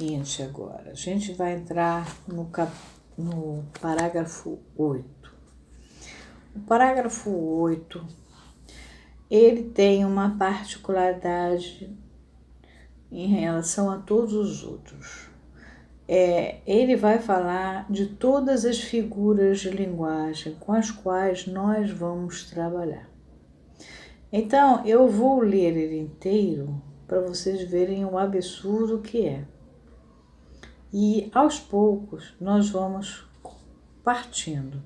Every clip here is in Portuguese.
seguinte agora, a gente vai entrar no parágrafo 8. O parágrafo 8, ele tem uma particularidade em relação a todos os outros. Ele vai falar de todas as figuras de linguagem com as quais nós vamos trabalhar. Então, eu vou ler ele inteiro para vocês verem o absurdo que é. E, aos poucos, nós vamos partindo.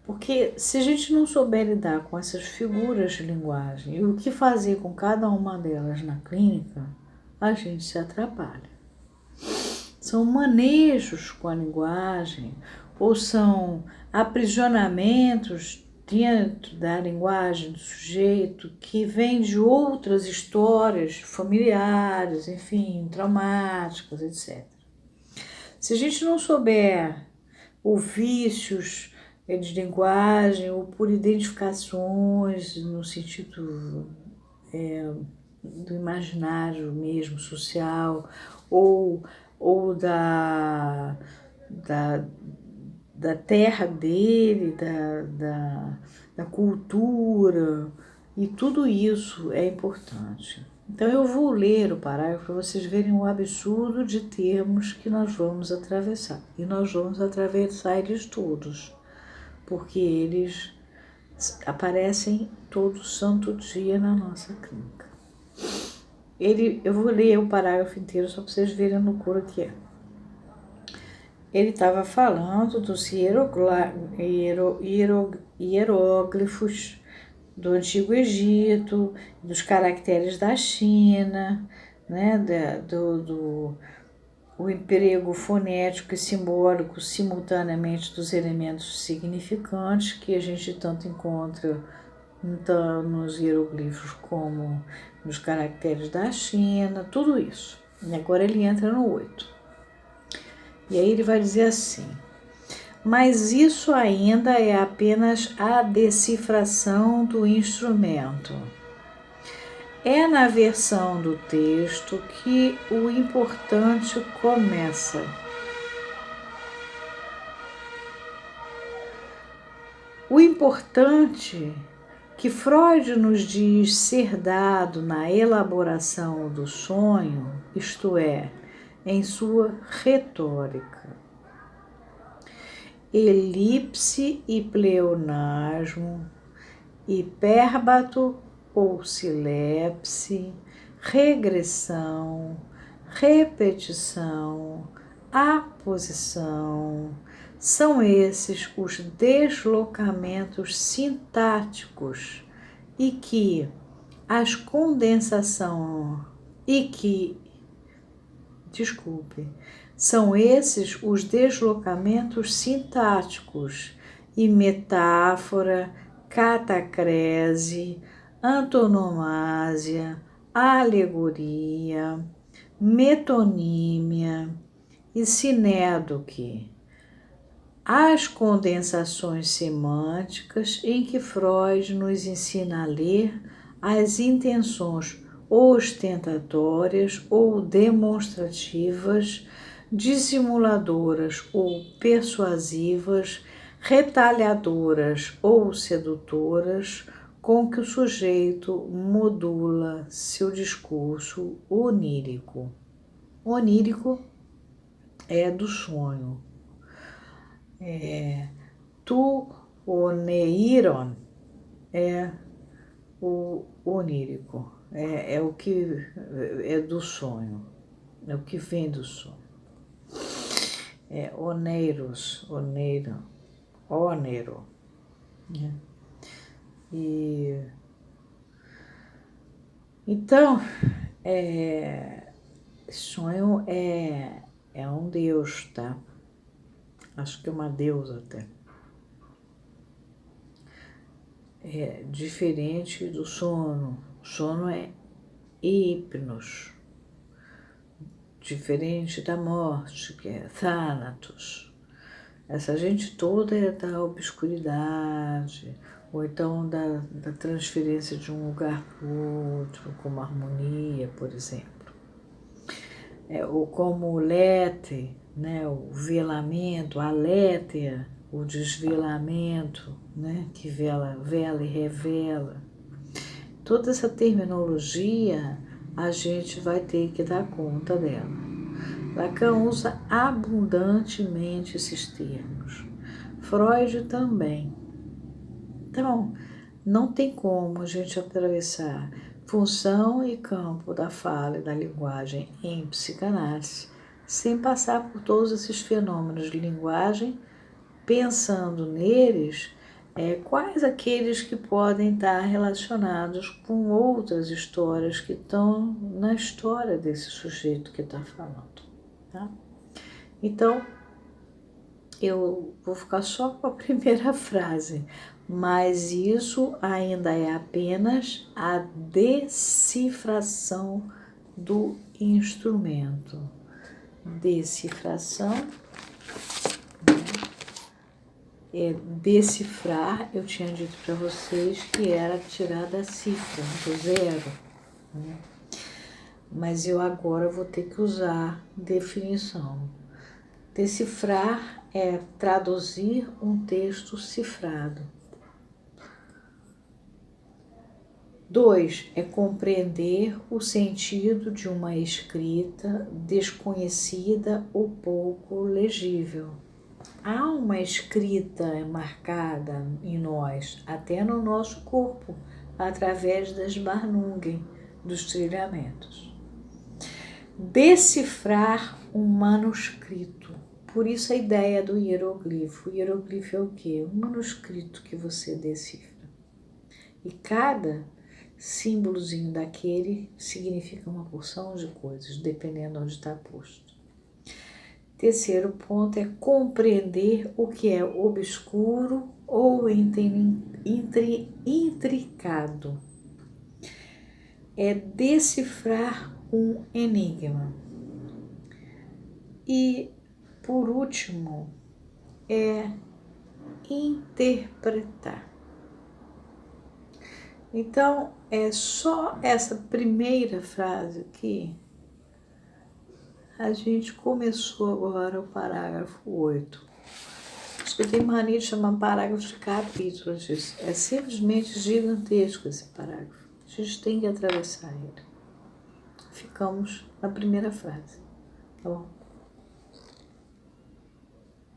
Porque se a gente não souber lidar com essas figuras de linguagem e o que fazer com cada uma delas na clínica, a gente se atrapalha. São manejos com a linguagem ou são aprisionamentos dentro da linguagem do sujeito que vem de outras histórias familiares, enfim, traumáticas, etc. Se a gente não souber os vícios de linguagem ou por identificações no sentido do imaginário mesmo social ou da terra dele, da cultura, e tudo isso é importante. Então eu vou ler o parágrafo para vocês verem o absurdo de termos que nós vamos atravessar. E nós vamos atravessar eles todos, porque eles aparecem todo santo dia na nossa clínica. Eu vou ler o parágrafo inteiro só para vocês verem a loucura que é. Ele estava falando dos hieróglifos do Antigo Egito, dos caracteres da China, né, o emprego fonético e simbólico simultaneamente dos elementos significantes que a gente tanto encontra nos hieroglifos como nos caracteres da China, tudo isso. E agora ele entra no 8. E aí ele vai dizer assim: mas isso ainda é apenas a decifração do instrumento. É na versão do texto que o importante começa. O importante que Freud nos diz ser dado na elaboração do sonho, isto é, em sua retórica. Elipse e pleonasmo, hipérbato ou silepse, regressão, repetição, aposição, são esses os deslocamentos sintáticos e que as condensação são esses os deslocamentos sintáticos e metáfora, catacrese, antonomásia, alegoria, metonímia e sinédoque. As condensações semânticas em que Freud nos ensina a ler as intenções ostentatórias ou demonstrativas, dissimuladoras ou persuasivas, retalhadoras ou sedutoras, com que o sujeito modula seu discurso onírico. Onírico é do sonho. Tu oneiron é o onírico, é o que é do sonho, é o que vem do sonho. Oneiros, oneiro, onero. E então, sonho é um deus, tá? Acho que é uma deusa até. É diferente do sono. O sono é hipnos. Diferente da morte, que é Thanatos. Essa gente toda é da obscuridade, ou então da transferência de um lugar para o outro, como harmonia, por exemplo. ou como o lete, né, o velamento, a létea, o desvelamento, né, que vela e revela. Toda essa terminologia a gente vai ter que dar conta dela. Lacan usa abundantemente esses termos. Freud também. Então, não tem como a gente atravessar função e campo da fala e da linguagem em psicanálise sem passar por todos esses fenômenos de linguagem, pensando neles quais aqueles que podem estar relacionados com outras histórias que estão na história desse sujeito que está falando. Tá? Então, eu vou ficar só com a primeira frase, mas isso ainda é apenas a decifração do instrumento. Decifração, decifrar, eu tinha dito para vocês que era tirar da cifra, do zero, né? Mas eu agora vou ter que usar definição. Decifrar é traduzir um texto cifrado. 2. É compreender o sentido de uma escrita desconhecida ou pouco legível. Há uma escrita marcada em nós, até no nosso corpo, através das Barnungen, dos trilhamentos. Decifrar um manuscrito. Por isso a ideia do hieroglifo. O hieroglifo é o quê? Um manuscrito que você decifra. E cada símbolozinho daquele significa uma porção de coisas, dependendo onde está posto. Terceiro ponto é compreender o que é obscuro ou intricado. É decifrar um enigma. E, por último, é interpretar. Então, é só essa primeira frase aqui. A gente começou agora o parágrafo 8. Acho que eu tenho mania de chamar parágrafos de capítulos. É simplesmente gigantesco esse parágrafo. A gente tem que atravessar ele. Ficamos na primeira frase, tá bom?